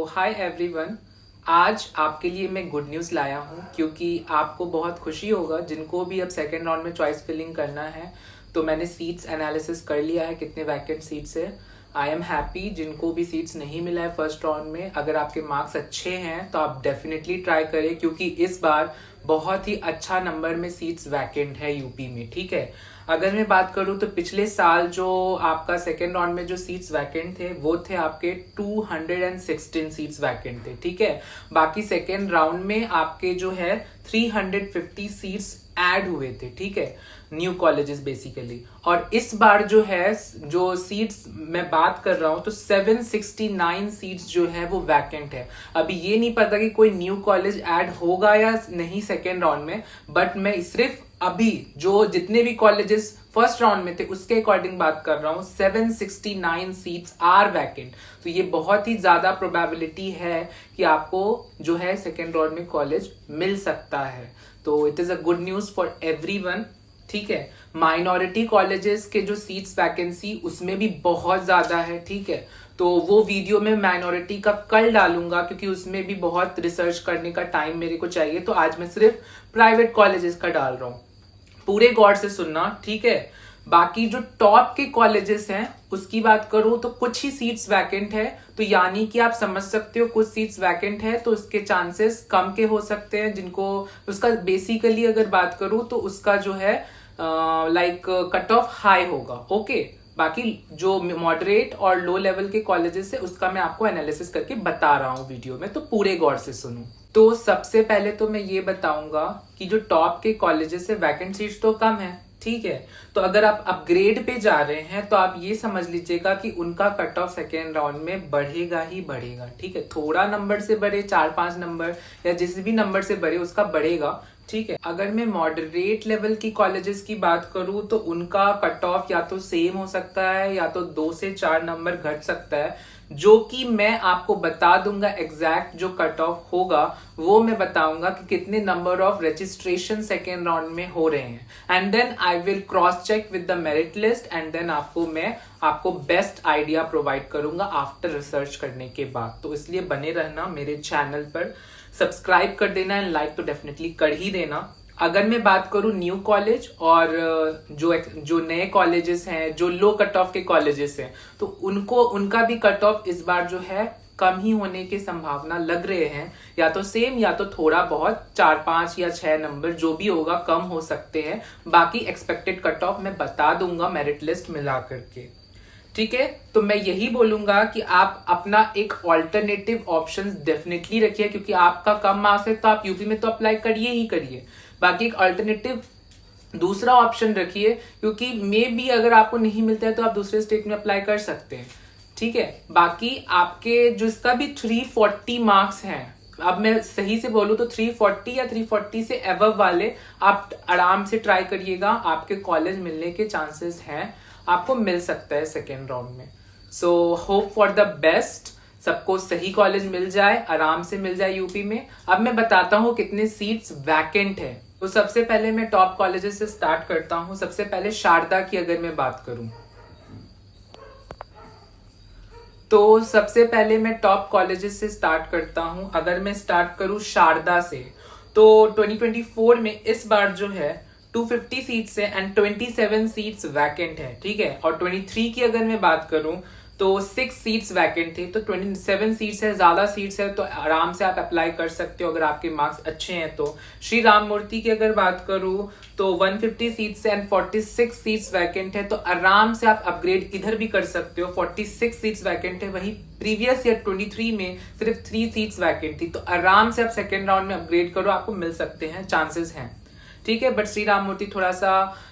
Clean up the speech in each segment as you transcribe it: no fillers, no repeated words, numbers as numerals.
Hi everyone. आज आपके लिए मैं गुड न्यूज़ लाया हूँ क्योंकि आपको बहुत खुशी होगा जिनको भी अब सेकेंड राउंड में चॉइस फिलिंग करना है। तो मैंने सीट्स एनालिसिस कर लिया है कितने वैकेंट सीट्स है। आई एम हैप्पी जिनको भी सीट्स नहीं मिला है फर्स्ट राउंड में, अगर आपके मार्क्स अच्छे हैं तो आप डेफिनेटली ट्राई करें क्योंकि इस बार बहुत ही अच्छा नंबर में सीट्स वैकेंट है यूपी में। ठीक है, अगर मैं बात करूं तो पिछले साल जो आपका सेकेंड राउंड में जो सीट्स वैकेंट थे वो थे आपके 216 सीट्स वैकेंट थे। ठीक है, बाकी सेकेंड राउंड में आपके जो है 350 सीट्स ऐड हुए थे। ठीक है, न्यू कॉलेजेस बेसिकली। और इस बार जो है जो सीट्स मैं बात कर रहा हूं तो 769 सीट्स जो है वो वैकेंट है। अभी ये नहीं पता कि कोई न्यू कॉलेज ऐड होगा या नहीं सेकेंड राउंड में, बट मैं सिर्फ अभी जो जितने भी कॉलेजेस फर्स्ट राउंड में थे उसके अकॉर्डिंग बात कर रहा हूं। 769 सीट्स आर वैकेंट, तो ये बहुत ही ज्यादा प्रोबेबिलिटी है कि आपको जो है सेकेंड राउंड में कॉलेज मिल सकता है। तो it is a good news for everyone. ठीक है, माइनॉरिटी कॉलेजेस के जो सीट्स वैकेंसी उसमें भी बहुत ज्यादा है। ठीक है, तो वो वीडियो में माइनॉरिटी का कल डालूंगा क्योंकि उसमें भी बहुत रिसर्च करने का टाइम मेरे को चाहिए। तो आज मैं सिर्फ प्राइवेट कॉलेजेस का डाल रहा हूं, पूरे गौर से सुनना। ठीक है, बाकी जो टॉप के कॉलेजेस हैं उसकी बात करूं तो कुछ ही सीट्स वैकेंट है, तो यानी कि आप समझ सकते हो कुछ सीट्स वैकेंट है तो उसके चांसेस कम के हो सकते हैं। जिनको उसका बेसिकली अगर बात करूं तो उसका जो है लाइक कट ऑफ हाई होगा। ओके, बाकी जो मॉडरेट और लो लेवल के कॉलेजेस है उसका मैं आपको एनालिसिस करके बता रहा हूं वीडियो में, तो पूरे गौर से सुनो। तो सबसे पहले तो मैं ये बताऊंगा कि जो टॉप के कॉलेजेस है वैकेंट सीट्स तो कम है। ठीक है, तो अगर आप अपग्रेड पे जा रहे हैं तो आप ये समझ लीजिएगा कि उनका कट ऑफ सेकेंड राउंड में बढ़ेगा ही बढ़ेगा। ठीक है, थोड़ा नंबर से बढ़े, 4-5 नंबर या जिस भी नंबर से बढ़े उसका बढ़ेगा। ठीक है, अगर मैं मॉडरेट लेवल की कॉलेजेस की बात करूं तो उनका कट ऑफ या तो सेम हो सकता है या तो 2 से 4 नंबर घट सकता है, जो कि मैं आपको बता दूंगा। एग्जैक्ट जो कट ऑफ होगा वो मैं बताऊंगा कि कितने number of registration second round में हो रहे हैं, and then I will cross check with the merit list, and then मैं आपको बेस्ट आइडिया प्रोवाइड करूंगा आफ्टर रिसर्च करने के बाद। तो इसलिए बने रहना मेरे चैनल पर, सब्सक्राइब कर देना एंड लाइक तो डेफिनेटली कर ही देना। अगर मैं बात करूं न्यू कॉलेज और जो नए कॉलेजेस हैं, जो लो कट ऑफ के कॉलेजेस हैं, तो उनका भी कट ऑफ इस बार जो है कम ही होने की संभावना लग रहे हैं, या तो सेम या तो थोड़ा बहुत 4-5 या 6 नंबर जो भी होगा कम हो सकते हैं। बाकी एक्सपेक्टेड कट ऑफ मैं बता दूंगा मेरिट लिस्ट मिला करके। ठीक है, तो मैं यही बोलूंगा कि आप अपना एक ऑल्टरनेटिव ऑप्शन डेफिनेटली रखिए क्योंकि आपका कम मार्क्स है तो आप यूपी में तो अप्लाई करिए ही करिए। बाकी एक ऑल्टरनेटिव दूसरा ऑप्शन रखिए क्योंकि मे बी अगर आपको नहीं मिलता है तो आप दूसरे स्टेट में अप्लाई कर सकते हैं। ठीक है, बाकी आपके जिसका भी 340 मार्क्स हैं, अब मैं सही से बोलूं तो 340 या 340 से एबव वाले आप आराम से ट्राई करिएगा, आपके कॉलेज मिलने के चांसेस हैं, आपको मिल सकता है सेकेंड राउंड में। So hope for the best, सबको सही कॉलेज मिल जाए, आराम से मिल जाए यूपी में। अब मैं बताता हूं कितने सीट्स वैकेंट है। तो सबसे पहले मैं टॉप कॉलेजेस से स्टार्ट करता हूं। सबसे पहले शारदा की अगर मैं बात करूं तो सबसे पहले मैं टॉप कॉलेजेस से स्टार्ट करता हूं। अगर मैं स्टार्ट करूं शारदा से तो 2024 में इस बार जो है 250 सीट्स है एंड 27 सीट्स वैकेंट है। ठीक है, और 23 की अगर मैं बात करूं तो 6 सीट्स वैकेंट थे, तो 27 सीट्स है, ज्यादा सीट्स है तो आराम से आप अप्लाई कर सकते हो अगर आपके मार्क्स अच्छे हैं तो। श्री राम मूर्ति की अगर बात करूं तो 150 सीट्स है एंड 46 सीट्स वैकेंट है, तो आराम से आप अपग्रेड इधर भी कर सकते हो। 46 सीट्स वैकेंट है, वही प्रीवियस ईयर 23 में सिर्फ 3 सीट्स वैकेंट थी, तो आराम से आप सेकेंड राउंड में अपग्रेड करो, आपको मिल सकते हैं, चांसेस हैं। ठीक है, बट श्री राम मूर्ति थोड़ा सा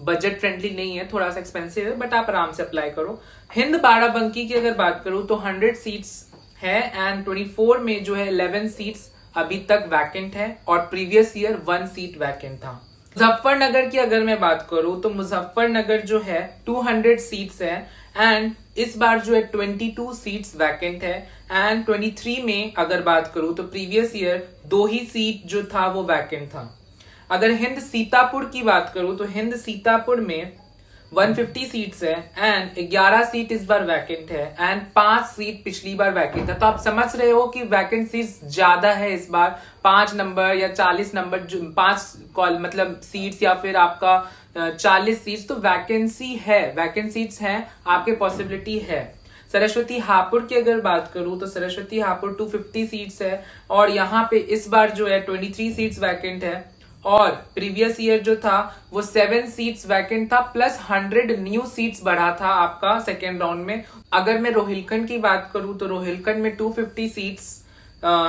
बजट फ्रेंडली नहीं है, थोड़ा सा एक्सपेंसिव है, बट आप आराम से अप्लाई करो। हिंद बाराबंकी की अगर बात करूं तो 100 सीट्स है एंड 24 में जो है 11 सीट्स अभी तक वैकेंट है और प्रीवियस ईयर 1 सीट वैकेंट था। मुजफ्फरनगर की अगर मैं बात करूं तो मुजफ्फरनगर जो है 200 सीट्स है एंड इस बार जो है 22 सीट्स वैकेंट है एंड 23 में अगर बात करूं तो प्रीवियस ईयर 2 ही सीट जो था वो वैकेंट था। अगर हिंद सीतापुर की बात करूं तो हिंद सीतापुर में 150 सीट्स है एंड 11 सीट इस बार वैकेंट है एंड 5 सीट पिछली बार वैकेंट था। तो आप समझ रहे हो कि वैकेंसीज ज्यादा है इस बार, 5 नंबर या 40 नंबर, 5 कॉल मतलब सीट्स या फिर आपका 40 सीट्स, तो वैकेंसी है, वैकेंसीज है, आपके पॉसिबिलिटी है। सरस्वती हापुड़ की अगर बात करूं तो सरस्वती हापुड़ 250 सीट्स है और यहाँ पे इस बार जो है 23 सीट्स वैकेंट है और प्रीवियस ईयर जो था वो 7 सीट्स वैकेंट था प्लस 100 न्यू सीट्स बढ़ा था आपका सेकेंड राउंड में। अगर मैं रोहिलखंड की बात करूं तो रोहिलखंड में 250 सीट्स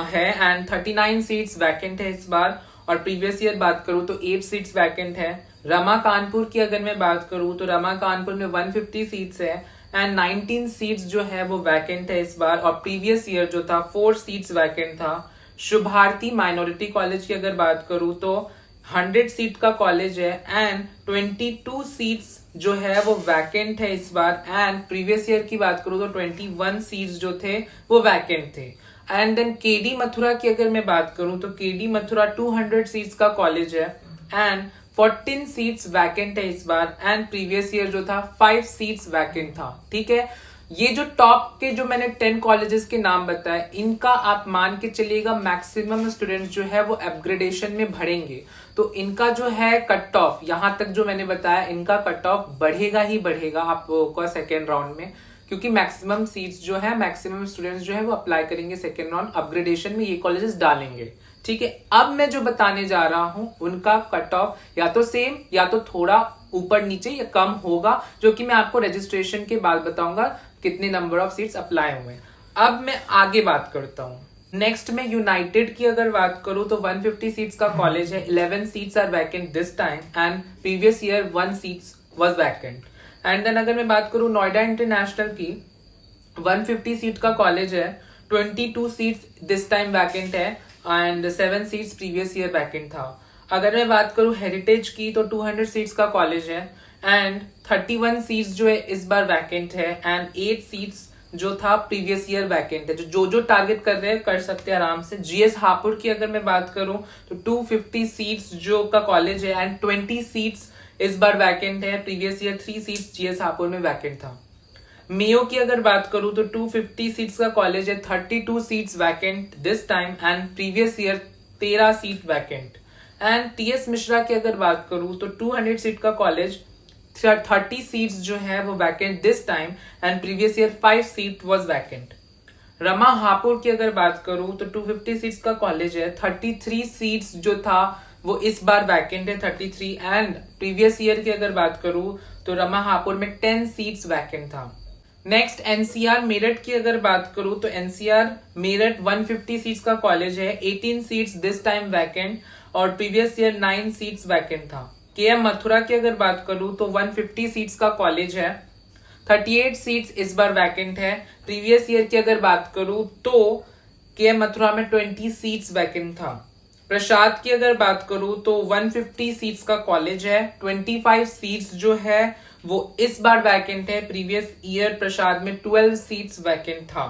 है एंड 39 सीट्स वैकेंट है इस बार और प्रीवियस ईयर बात करूं तो 8 सीट्स वैकेंट है। रमा कानपुर की अगर मैं बात करूं तो रमा कानपुर में 150 सीट्स है एंड 19 सीट्स जो है वो वैकेंट है इस बार और प्रीवियस ईयर जो था 4 सीट्स वैकेंट था। शुभारती माइनॉरिटी कॉलेज की अगर बात करूं तो 100 सीट का कॉलेज है एंड 22 सीट्स जो है वो वैकेंट है इस बार एंड प्रीवियस ईयर की बात करूं तो 21 सीट्स जो थे वो वैकेंट थे। एंड देन केडी मथुरा की अगर मैं बात करूं तो केडी मथुरा 200 सीट्स का कॉलेज है एंड 14 सीट्स वैकेंट है इस बार एंड प्रीवियस ईयर जो था 5 सीट्स वैकेंट था। ठीक है, ये जो टॉप के जो मैंने 10 कॉलेजेस के नाम बताए इनका आप मान के चलिएगा मैक्सिमम स्टूडेंट्स जो है वो अपग्रेडेशन में भरेंगे, तो इनका जो है कट ऑफ यहां तक जो मैंने बताया इनका कट ऑफ बढ़ेगा ही बढ़ेगा आपका सेकेंड राउंड में, क्योंकि मैक्सिमम सीट्स जो है मैक्सिमम स्टूडेंट्स जो है वो अप्लाई करेंगे सेकेंड राउंड, अपग्रेडेशन में ये कॉलेजेस डालेंगे। ठीक है, अब मैं जो बताने जा रहा हूं उनका कट ऑफ या तो सेम या तो थोड़ा ऊपर नीचे या कम होगा, जो कि मैं आपको रजिस्ट्रेशन के बाद बताऊंगा कितने नंबर ऑफ सीट्स अप्लाई हुए। अब मैं आगे बात करता हूं। नेक्स्ट में यूनाइटेड की अगर बात करूं तो 150 सीट्स का कॉलेज है, 11 seats are vacant this time and previous year 1 seats was vacant. And then अगर मैं बात करूं नोएडा इंटरनेशनल की 150 सीट का कॉलेज है, 22 सीट्स दिस टाइम वैकेंट है and 7 seats previous year vacant था। अगर मैं बात करूं हेरिटेज की तो 200 सीट्स का कॉलेज है एंड 31 सीट्स जो है इस बार वैकेंट है एंड 8 सीट्स जो था प्रीवियस ईयर वैकेंट है। जो टारगेट कर रहे हैं कर सकते हैं आराम से। जीएस हापुड़ की अगर मैं बात करूं तो 250 सीट्स जो का कॉलेज है एंड 20 सीट्स इस बार वैकेंट है, previous year 3 seats GS Hapur में वैकेंट था। मेयो की अगर बात करूं तो 250 सीट्स का कॉलेज है, 32 seats vacant this time and previous year 13 seat vacant. And TS Mishra की अगर बात करूं तो 200 सीट का कॉलेज, 30 सीट्स जो है वो vacant this time and previous year 5 seat was vacant. Rama Hapur की अगर बात करूं तो 250 सीट्स का कॉलेज है, 33 सीट्स जो था वो इस बार वैकेंट है 33 एंड प्रीवियस ईयर की अगर बात करूं तो रमा हापुड़ में 10 सीट्स वैकेंट था। नेक्स्ट एनसीआर मेरठ की अगर बात करूं तो एनसीआर मेरठ 150 सीट्स का कॉलेज है, 18 सीट्स दिस टाइम वैकेंट और प्रीवियस ईयर 9 सीट्स वैकेंट था। केएम मथुरा की अगर बात करूं तो 150 सीट्स का कॉलेज है, 38 सीट्स इस बार वैकेंट है। प्रीवियस ईयर की अगर बात करूं तो केएम मथुरा में 20 सीट्स वैकेंट था। प्रसाद की अगर बात करूं तो 150 सीट्स का कॉलेज है, 25 सीट्स जो है वो इस बार वैकेंट है, प्रीवियस ईयर प्रसाद में 12 सीट्स वैकेंट था।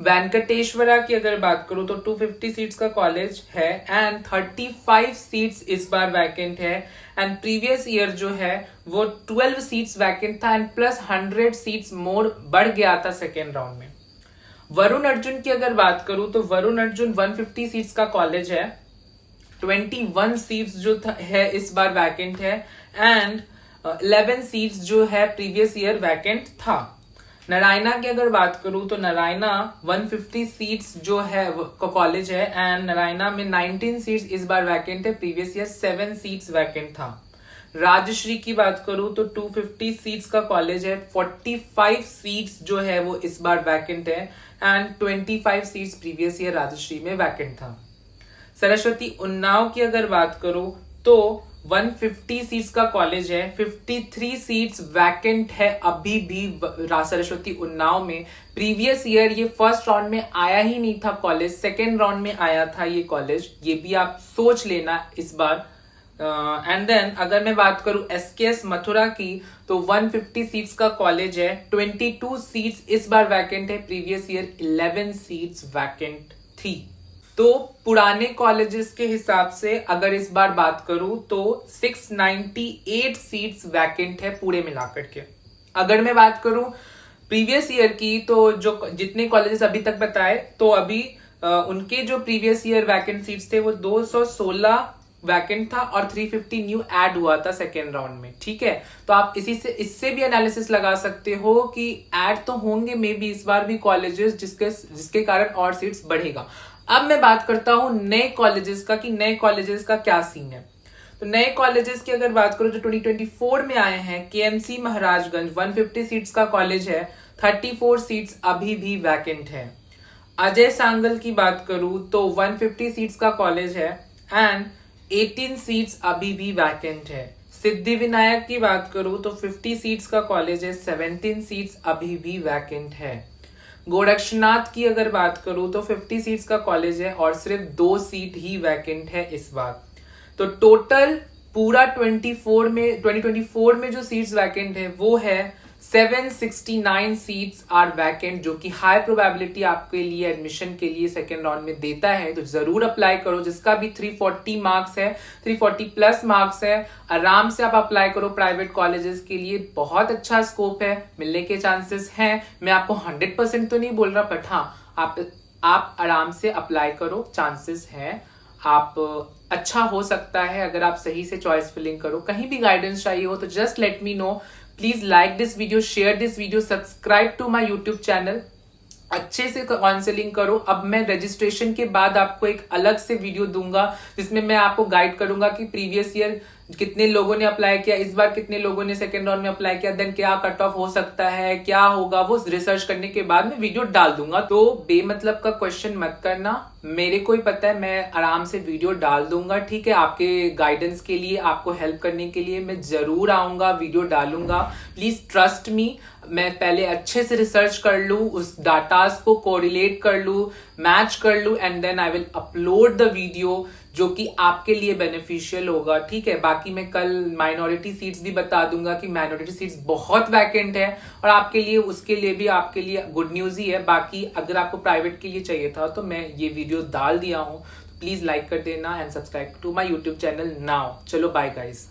वेंकटेश्वरा की अगर बात करूं तो 250 सीट्स का कॉलेज है एंड 35 सीट्स इस बार वैकेंट है एंड प्रीवियस ईयर जो है वो 12 सीट्स वैकेंट था एंड प्लस 100 सीट्स मोर बढ़ गया था सेकेंड राउंड में। वरुण अर्जुन की अगर बात करूं तो वरुण अर्जुन 150 सीट्स का कॉलेज है, 21 सीट्स जो है इस बार वैकेंट है एंड 11 सीट्स जो है प्रीवियस ईयर वैकेंट था। नारायणा की अगर बात करूं तो नारायणा 150 सीट्स जो है कॉलेज है एंड नारायणा में 19 सीट्स इस बार वैकेंट है, प्रीवियस ईयर 7 सीट्स वैकेंट था। राजश्री की बात करूं तो 250 सीट्स का कॉलेज है, 45 सीट्स जो है वो इस बार वैकेंट है and 25 seats previous year Rajshree में वैकेंट था। सरस्वती उन्नाव की अगर बात करूं तो 150 सीट्स का कॉलेज है, 53 सीट्स वैकेंट है अभी भी सरस्वती उन्नाव में। प्रीवियस ईयर ये फर्स्ट राउंड में आया ही नहीं था कॉलेज, सेकेंड राउंड में आया था ये कॉलेज, ये भी आप सोच लेना इस बार। एंड देन अगर मैं बात करूं एसकेएस मथुरा की तो 150 सीट्स का कॉलेज है, 22 सीट्स इस बार वैकेंट है, प्रीवियस ईयर 11 सीट्स वैकेंट थी। तो पुराने कॉलेजेस के हिसाब से अगर इस बार बात करूं तो 698 सीट्स वैकेंट है पूरे मिलाकर के। अगर मैं बात करूं प्रीवियस ईयर की, तो जो जितने कॉलेजेस अभी तक बताए, तो अभी उनके जो प्रीवियस ईयर वैकेंट सीट्स थे वो 216 वैकेंट था और 350 न्यू ऐड हुआ था सेकेंड राउंड में। ठीक है, तो आप इससे भी एनालिसिस लगा सकते हो कि ऐड तो होंगे मे बी इस बार भी कॉलेजेस, जिसके कारण और सीट्स बढ़ेगा। अब मैं बात करता हूं नए कॉलेजेस का कि नए कॉलेजेस का क्या सीन है। तो नए कॉलेजेस की अगर बात करो जो 2024 में आए हैं, केएमसी महाराजगंज 150 सीट्स का कॉलेज है, 34 सीट्स अभी भी वैकेंट है। अजय सांगल की बात करूं तो 150 सीट्स का कॉलेज है एंड 18 सीट्स अभी भी वैकेंट है। सिद्धि विनायक की बात करूं तो 50 सीट्स का कॉलेज है, 17 सीट्स अभी भी वैकेंट है। गोरक्षनाथ की अगर बात करूं तो 50 सीट्स का कॉलेज है और सिर्फ 2 सीट ही वैकेंट है इस बार। तो टोटल पूरा 2024 में जो सीट्स वैकेंट है वो है 769 सीट्स आर वैकेंट, जो कि हाई प्रोबेबिलिटी आपके लिए एडमिशन के लिए सेकेंड राउंड में देता है। तो जरूर अप्लाई करो, जिसका भी 340 मार्क्स है, 340 प्लस मार्क्स है, आराम से आप अप्लाई करो प्राइवेट कॉलेजेस के लिए। बहुत अच्छा स्कोप है, मिलने के चांसेस हैं। मैं आपको 100% तो नहीं बोल रहा, बट हाँ आप आराम से अप्लाई करो, चांसेस हैं। आप अच्छा हो सकता है अगर आप सही से चॉइस फिलिंग करो। कहीं भी गाइडेंस चाहिए हो तो just let me know. Please like this video, share this video, subscribe to my YouTube channel. अच्छे से काउंसलिंग करो। अब मैं रजिस्ट्रेशन के बाद आपको एक अलग से वीडियो दूंगा जिसमें मैं आपको गाइड करूंगा कि प्रीवियस ईयर कितने लोगों ने अप्लाई किया, इस बार कितने लोगों ने सेकेंड राउंड में अप्लाई किया, देन क्या कट ऑफ हो सकता है, क्या होगा, वो रिसर्च करने के बाद मैं वीडियो डाल दूंगा। तो बेमतलब का क्वेश्चन मत करना, मेरे को ही पता है, मैं आराम से वीडियो डाल दूंगा। ठीक है, आपके गाइडेंस के लिए, आपको हेल्प करने के लिए मैं जरूर आऊंगा, वीडियो डालूंगा। Please trust me. मैं पहले अच्छे से रिसर्च कर लूं, उस डाटास को कोरिलेट कर लूं, मैच कर लूं, and then I will upload the video जो कि आपके लिए बेनिफिशियल होगा। ठीक है, बाकी मैं कल माइनॉरिटी सीट्स भी बता दूंगा कि माइनॉरिटी सीट्स बहुत वैकेंट है और आपके लिए, उसके लिए भी आपके लिए गुड न्यूज ही है। बाकी अगर आपको प्राइवेट के लिए चाहिए था तो मैं ये वीडियो डाल दिया हूं। प्लीज लाइक कर देना and subscribe to my YouTube channel now. चलो बाय गाइस।